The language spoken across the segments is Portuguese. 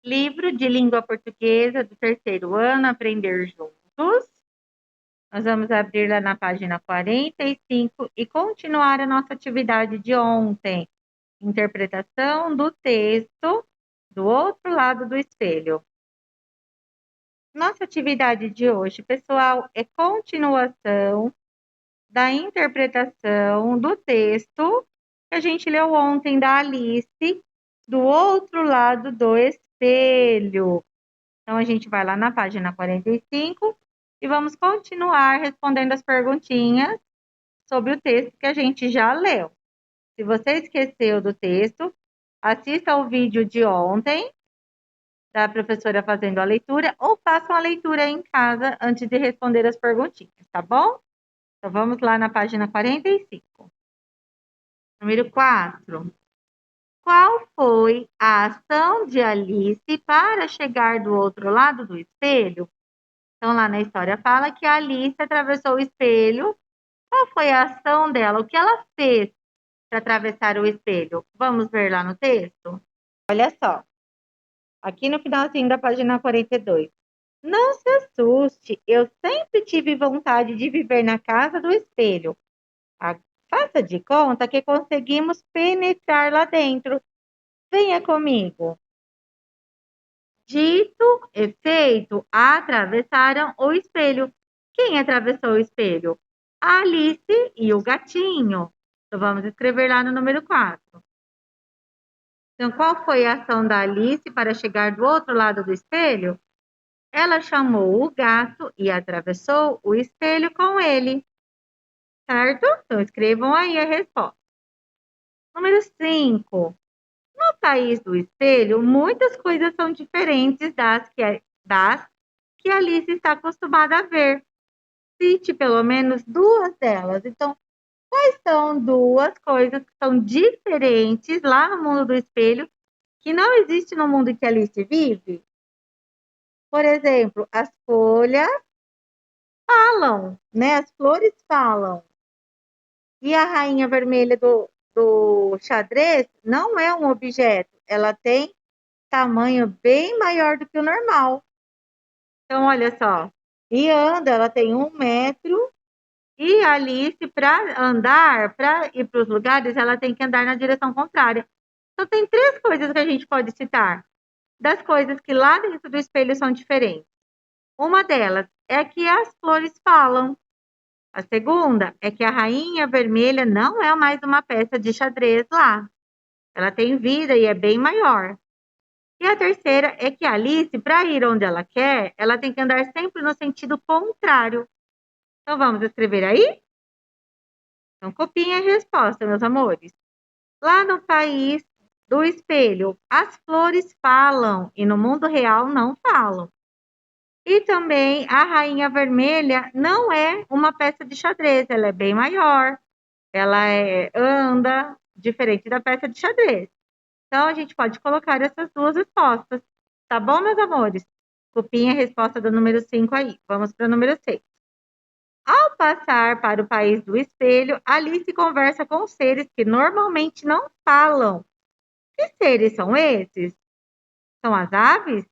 Livro de língua portuguesa do terceiro ano, Aprender Juntos. Nós vamos abrir lá na página 45 e continuar a nossa atividade de ontem. Interpretação do texto do outro lado do espelho. Nossa atividade de hoje, pessoal, é continuação da interpretação do texto que a gente leu ontem da Alice, do outro lado do espelho. Então, a gente vai lá na página 45 e vamos continuar respondendo as perguntinhas sobre o texto que a gente já leu. Se você esqueceu do texto, assista ao vídeo de ontem, da professora fazendo a leitura, ou faça uma leitura em casa antes de responder as perguntinhas, tá bom? Então, vamos lá na página 45. Número 4. Qual foi a ação de Alice para chegar do outro lado do espelho? Então, lá na história fala que a Alice atravessou o espelho. Qual foi a ação dela? O que ela fez para atravessar o espelho? Vamos ver lá no texto? Olha só, aqui no finalzinho da página 42. Não se assuste, eu sempre tive vontade de viver na casa do espelho. Faça de conta que conseguimos penetrar lá dentro. Venha comigo. Dito e feito, atravessaram o espelho. Quem atravessou o espelho? A Alice e o gatinho. Então, vamos escrever lá no número 4. Então, qual foi a ação da Alice para chegar do outro lado do espelho? Ela chamou o gato e atravessou o espelho com ele. Certo? Então, escrevam aí a resposta. Número 5. No país do espelho, muitas coisas são diferentes das que Alice está acostumada a ver. Cite pelo menos duas delas. Então, quais são duas coisas que são diferentes lá no mundo do espelho que não existe no mundo em que Alice vive? Por exemplo, as folhas falam, né? As flores falam. E a rainha vermelha do xadrez não é um objeto, ela tem tamanho bem maior do que o normal. Então, olha só, e anda, ela tem 1 metro, e a Alice, para andar, para ir para os lugares, ela tem que andar na direção contrária. Então, tem 3 coisas que a gente pode citar, das coisas que lá dentro do espelho são diferentes. Uma delas é que as flores falam. A segunda é que a rainha vermelha não é mais uma peça de xadrez lá. Ela tem vida e é bem maior. E a terceira é que a Alice, para ir onde ela quer, ela tem que andar sempre no sentido contrário. Então, vamos escrever aí? Então, copiem a resposta, meus amores. Lá no país do espelho, as flores falam e no mundo real não falam. E também a rainha vermelha não é uma peça de xadrez, ela é bem maior, ela anda diferente da peça de xadrez. Então, a gente pode colocar essas duas respostas. Tá bom, meus amores? Copiem a resposta do número 5 aí. Vamos para o número 6. Ao passar para o país do espelho, Alice conversa com seres que normalmente não falam. Que seres são esses? São as aves?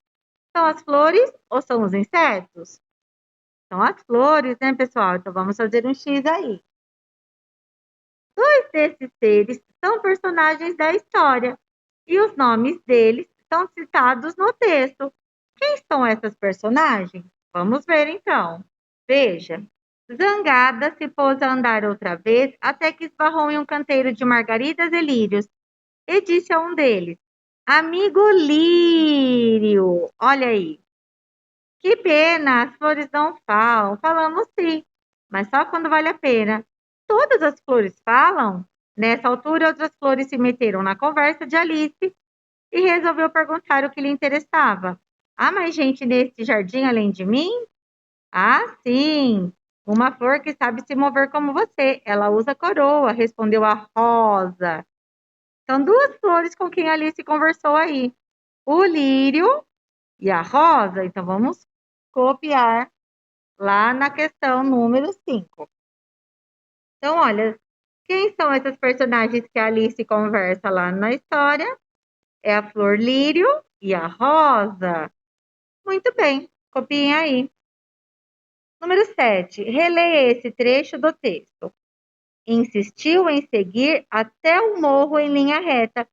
São as flores ou são os insetos? São as flores, né, pessoal? Então, vamos fazer um X aí. 2 desses seres são personagens da história e os nomes deles são citados no texto. Quem são essas personagens? Vamos ver então. Veja, Zangada se pôs a andar outra vez até que esbarrou em um canteiro de margaridas e lírios e disse a um deles: Amigo Lírio, olha aí. Que pena, as flores não falam. Falamos sim, mas só quando vale a pena. Todas as flores falam? Nessa altura, outras flores se meteram na conversa de Alice e resolveu perguntar o que lhe interessava. Há mais gente neste jardim além de mim? Ah, sim! Uma flor que sabe se mover como você. Ela usa coroa, respondeu a Rosa. São 2 flores com quem Alice conversou aí. O lírio e a rosa. Então, vamos copiar lá na questão número 5. Então, olha, quem são essas personagens que a Alice conversa lá na história? É a flor lírio e a rosa. Muito bem, copiem aí. Número 7. Releia esse trecho do texto. Insistiu em seguir até o morro em linha reta,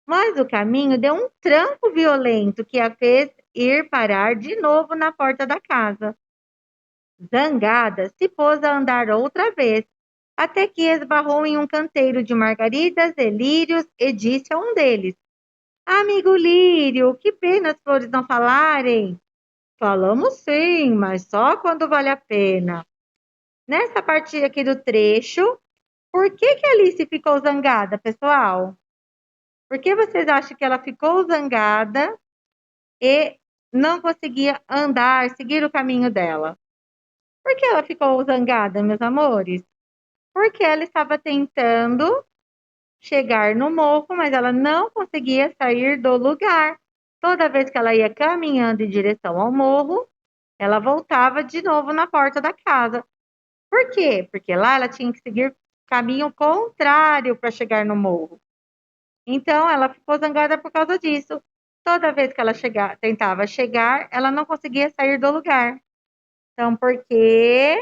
mas o caminho deu um tranco violento que a fez ir parar de novo na porta da casa. Zangada, se pôs a andar outra vez, até que esbarrou em um canteiro de margaridas e lírios e disse a um deles: Amigo Lírio, que pena as flores não falarem. Falamos sim, mas só quando vale a pena. Nessa parte aqui do trecho, por que que a Alice ficou zangada, pessoal? Por que vocês acham que ela ficou zangada e não conseguia andar, seguir o caminho dela? Por que ela ficou zangada, meus amores? Porque ela estava tentando chegar no morro, mas ela não conseguia sair do lugar. Toda vez que ela ia caminhando em direção ao morro, ela voltava de novo na porta da casa. Por quê? Porque lá ela tinha que seguir caminho contrário para chegar no morro. Então, ela ficou zangada por causa disso. Toda vez que ela tentava chegar, ela não conseguia sair do lugar. Então, porque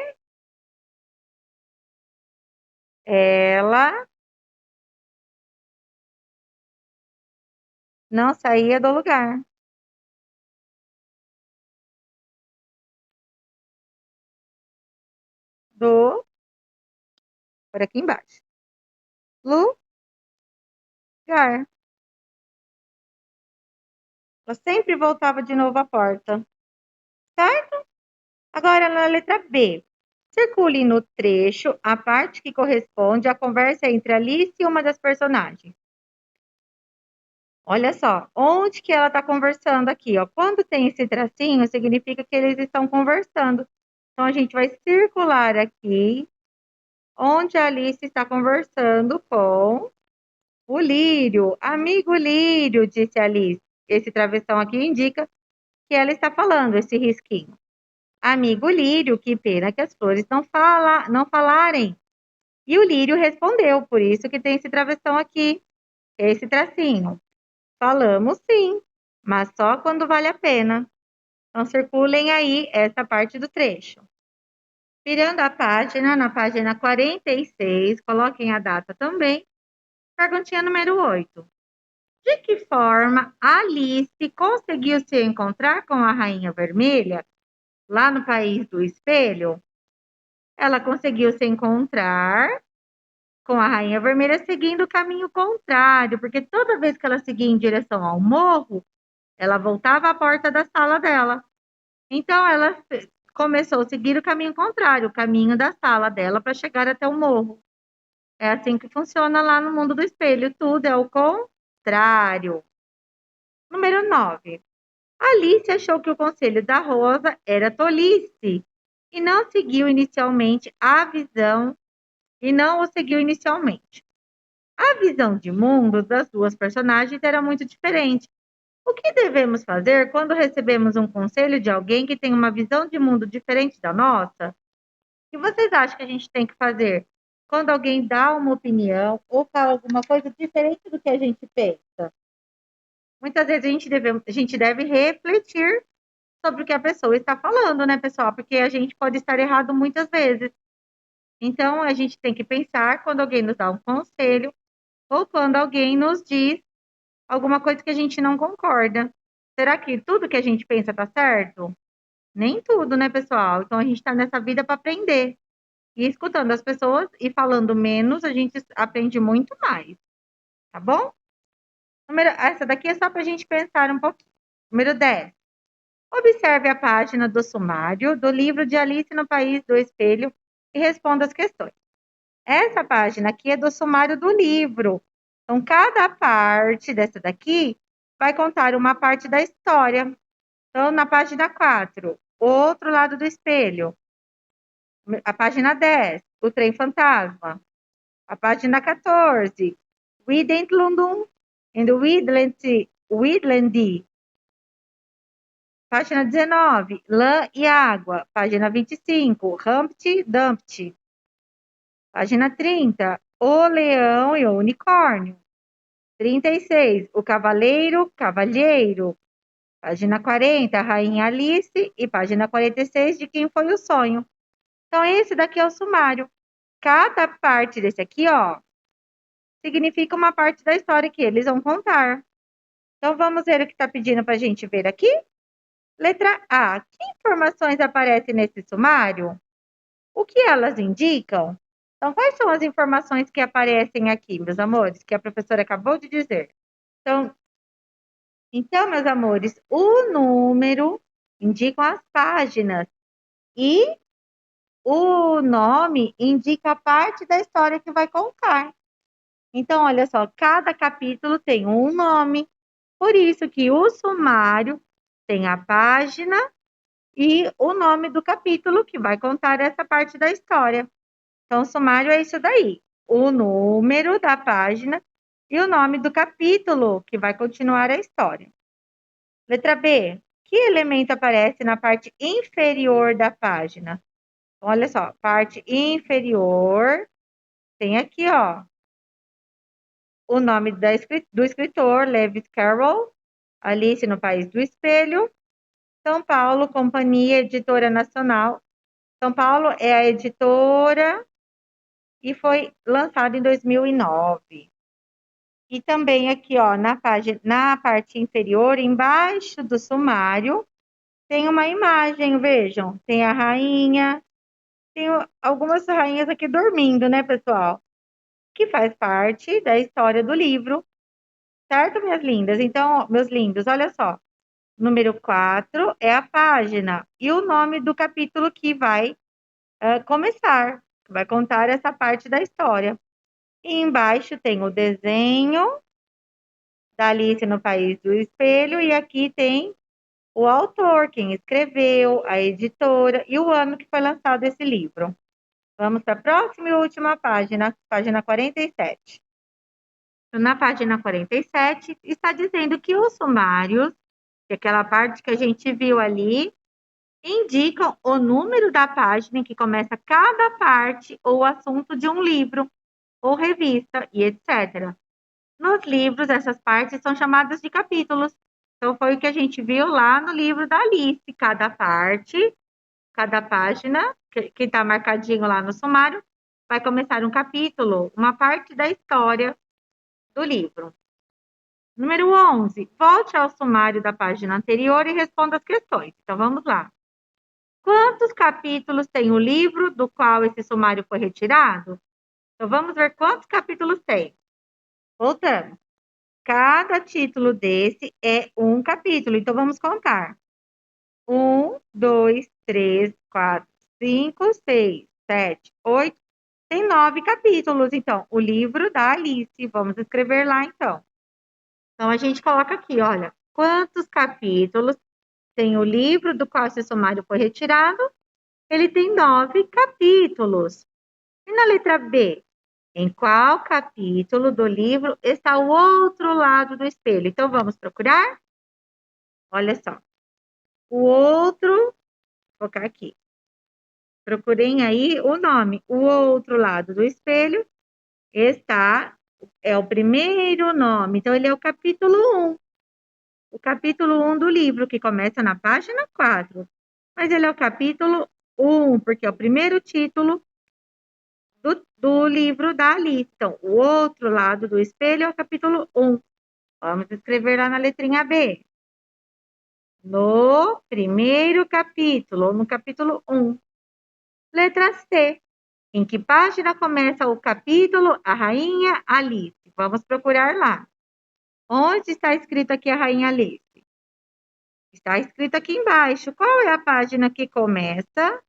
ela não saía do lugar. Por aqui embaixo. Lugar. Ela sempre voltava de novo à porta. Certo? Agora na letra B. Circule no trecho a parte que corresponde à conversa entre Alice e uma das personagens. Olha só, onde que ela está conversando aqui, ó. Quando tem esse tracinho, significa que eles estão conversando. Então, a gente vai circular aqui, onde a Alice está conversando com o Lírio. Amigo Lírio, disse Alice. Esse travessão aqui indica que ela está falando, esse risquinho. Amigo Lírio, que pena que as flores não falarem. E o Lírio respondeu, por isso que tem esse travessão aqui, esse tracinho. Falamos sim, mas só quando vale a pena. Então, circulem aí essa parte do trecho. Virando a página, na página 46, coloquem a data também. Perguntinha número 8. De que forma Alice conseguiu se encontrar com a Rainha Vermelha lá no País do Espelho? Ela conseguiu se encontrar com a Rainha Vermelha seguindo o caminho contrário, porque toda vez que ela seguia em direção ao morro, ela voltava à porta da sala dela. Então, ela começou a seguir o caminho contrário, o caminho da sala dela para chegar até o morro. É assim que funciona lá no mundo do espelho, tudo é o contrário. Número 9. Alice achou que o conselho da Rosa era tolice e não seguiu inicialmente a visão e não o seguiu inicialmente. A visão de mundo das duas personagens era muito diferente. O que devemos fazer quando recebemos um conselho de alguém que tem uma visão de mundo diferente da nossa? O que vocês acham que a gente tem que fazer quando alguém dá uma opinião ou fala alguma coisa diferente do que a gente pensa? Muitas vezes a gente deve refletir sobre o que a pessoa está falando, né, pessoal? Porque a gente pode estar errado muitas vezes. Então, a gente tem que pensar quando alguém nos dá um conselho ou quando alguém nos diz alguma coisa que a gente não concorda. Será que tudo que a gente pensa tá certo? Nem tudo, né, pessoal? Então, a gente está nessa vida para aprender. E escutando as pessoas e falando menos, a gente aprende muito mais. Tá bom? Essa daqui é só para a gente pensar um pouquinho. Número 10. Observe a página do sumário do livro de Alice no País do Espelho e responda as questões. Essa página aqui é do sumário do livro. Então, cada parte dessa daqui vai contar uma parte da história. Então, na página 4, outro lado do espelho. A página 10, o trem fantasma. A página 14, Wident Lundum and Widlandy. Página 19, Lã e Água. Página 25, Humpty Dumpty. Página 30, O Leão e o Unicórnio. 36, O Cavaleiro, Cavalheiro. Página 40, a Rainha Alice. E página 46, de quem foi o sonho. Então, esse daqui é o sumário. Cada parte desse aqui, ó, significa uma parte da história que eles vão contar. Então, vamos ver o que está pedindo para a gente ver aqui? Letra A. Que informações aparecem nesse sumário? O que elas indicam? Então, quais são as informações que aparecem aqui, meus amores, que a professora acabou de dizer? Então, meus amores, o número indica as páginas e o nome indica a parte da história que vai contar. Então, olha só, cada capítulo tem um nome, por isso que o sumário tem a página e o nome do capítulo que vai contar essa parte da história. Então, o sumário é isso daí, o número da página e o nome do capítulo que vai continuar a história. Letra B. Que elemento aparece na parte inferior da página? Olha só, parte inferior, tem aqui, ó, o nome do escritor, Lewis Carroll, Alice no País do Espelho, São Paulo, Companhia Editora Nacional. São Paulo é a editora e foi lançado em 2009. E também aqui, ó, na parte inferior, embaixo do sumário, tem uma imagem, vejam, tem a rainha, tem algumas rainhas aqui dormindo, né, pessoal? Que faz parte da história do livro, certo, minhas lindas? Então, meus lindos, olha só. Número 4 é a página e o nome do capítulo que vai começar, que vai contar essa parte da história. E embaixo tem o desenho da Alice no País do Espelho e aqui tem o autor, quem escreveu, a editora e o ano que foi lançado esse livro. Vamos para a próxima e última página, página 47. Na página 47, está dizendo que os sumários, que é aquela parte que a gente viu ali, indicam o número da página em que começa cada parte ou assunto de um livro, ou revista, e etc. Nos livros, essas partes são chamadas de capítulos. Então, foi o que a gente viu lá no livro da Alice. Cada parte, cada página, que está marcadinho lá no sumário, vai começar um capítulo, uma parte da história do livro. Número 11. Volte ao sumário da página anterior e responda as questões. Então, vamos lá. Quantos capítulos tem o livro do qual esse sumário foi retirado? Então, vamos ver quantos capítulos tem. Voltando. Cada título desse é um capítulo. Então, vamos contar. 1, 2, 3, 4, 5, 6, 7, 8. Tem 9 capítulos. Então, o livro da Alice. Vamos escrever lá, então. Então, a gente coloca aqui, olha. Quantos capítulos tem o livro do qual esse sumário foi retirado? Ele tem 9 capítulos. E na letra B? Em qual capítulo do livro está o outro lado do espelho? Então, vamos procurar? Olha só. O outro, vou colocar aqui. Procurem aí o nome. O outro lado do espelho é o primeiro nome. Então, ele é o capítulo 1. O capítulo 1 do livro, que começa na página 4. Mas ele é o capítulo 1, porque é o primeiro título do livro da Alice. Então, o outro lado do espelho é o capítulo 1. Vamos escrever lá na letrinha B. No primeiro capítulo, ou no capítulo 1. Letra C. Em que página começa o capítulo A Rainha Alice? Vamos procurar lá. Onde está escrito aqui a Rainha Alice? Está escrito aqui embaixo. Qual é a página que começa?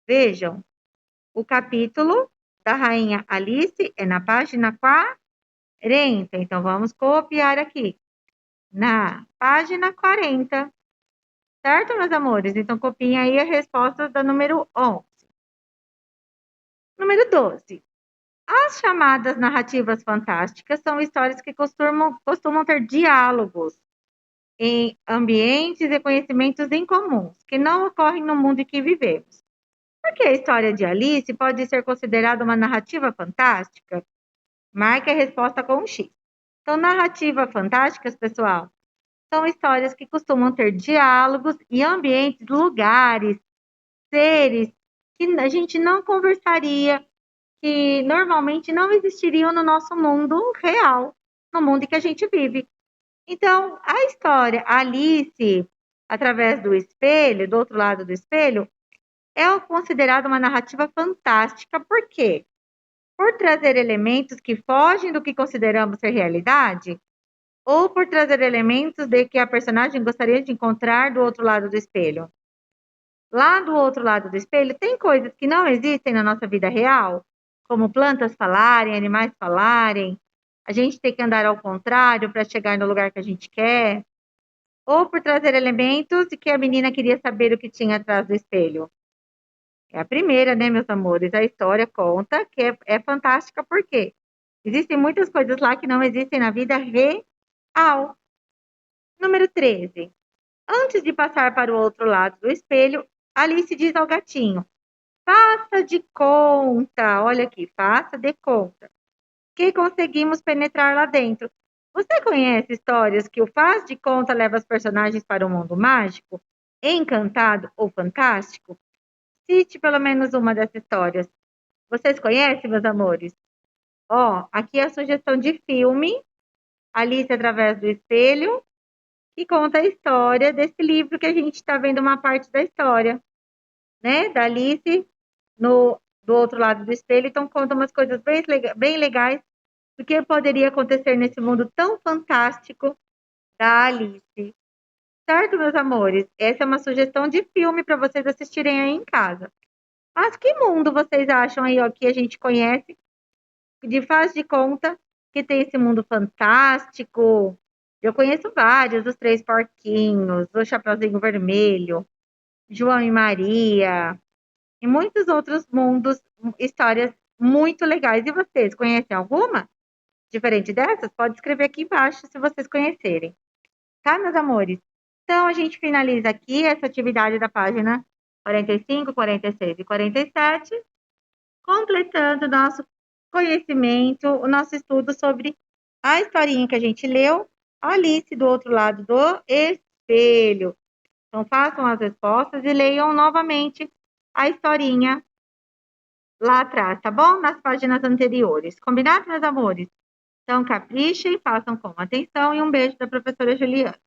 Vejam, o capítulo da Rainha Alice é na página 40. Então, vamos copiar aqui. Na página 40. Certo, meus amores? Então, copiem aí a resposta da número 11. Número 12. As chamadas narrativas fantásticas são histórias que costumam ter diálogos em ambientes e conhecimentos incomuns, que não ocorrem no mundo em que vivemos. Por que a história de Alice pode ser considerada uma narrativa fantástica? Marque a resposta com um X. Então, narrativas fantásticas, pessoal, são histórias que costumam ter diálogos e ambientes, lugares, seres que a gente não conversaria, que normalmente não existiriam no nosso mundo real, no mundo em que a gente vive. Então, a história Alice, através do espelho, do outro lado do espelho, é considerada uma narrativa fantástica. Por quê? Por trazer elementos que fogem do que consideramos ser realidade, ou por trazer elementos de que a personagem gostaria de encontrar do outro lado do espelho. Lá do outro lado do espelho, tem coisas que não existem na nossa vida real, como plantas falarem, animais falarem, a gente ter que andar ao contrário para chegar no lugar que a gente quer, ou por trazer elementos de que a menina queria saber o que tinha atrás do espelho. É a primeira, né, meus amores? A história conta que é fantástica porque existem muitas coisas lá que não existem na vida real. Número 13. Antes de passar para o outro lado do espelho, Alice diz ao gatinho: faça de conta, olha aqui, faça de conta, que conseguimos penetrar lá dentro. Você conhece histórias que o faz de conta leva os personagens para um mundo mágico, encantado ou fantástico? Cite pelo menos uma dessas histórias. Vocês conhecem, meus amores? Ó, aqui é a sugestão de filme, Alice através do espelho, que conta a história desse livro que a gente está vendo uma parte da história, né? Da Alice do outro lado do espelho. Então, conta umas coisas bem legais do que poderia acontecer nesse mundo tão fantástico da Alice. Certo, meus amores? Essa é uma sugestão de filme para vocês assistirem aí em casa. Mas que mundo vocês acham aí, ó, que a gente conhece, de faz de conta que tem esse mundo fantástico? Eu conheço vários, os Três Porquinhos, o Chapeuzinho Vermelho, João e Maria, e muitos outros mundos, histórias muito legais. E vocês, conhecem alguma? Diferente dessas? Pode escrever aqui embaixo se vocês conhecerem. Tá, meus amores? Então, a gente finaliza aqui essa atividade da página 45, 46 e 47, completando o nosso conhecimento, o nosso estudo sobre a historinha que a gente leu, Alice do outro lado do espelho. Então, façam as respostas e leiam novamente a historinha lá atrás, tá bom? Nas páginas anteriores. Combinado, meus amores? Então, caprichem, façam com atenção e um beijo da professora Juliana.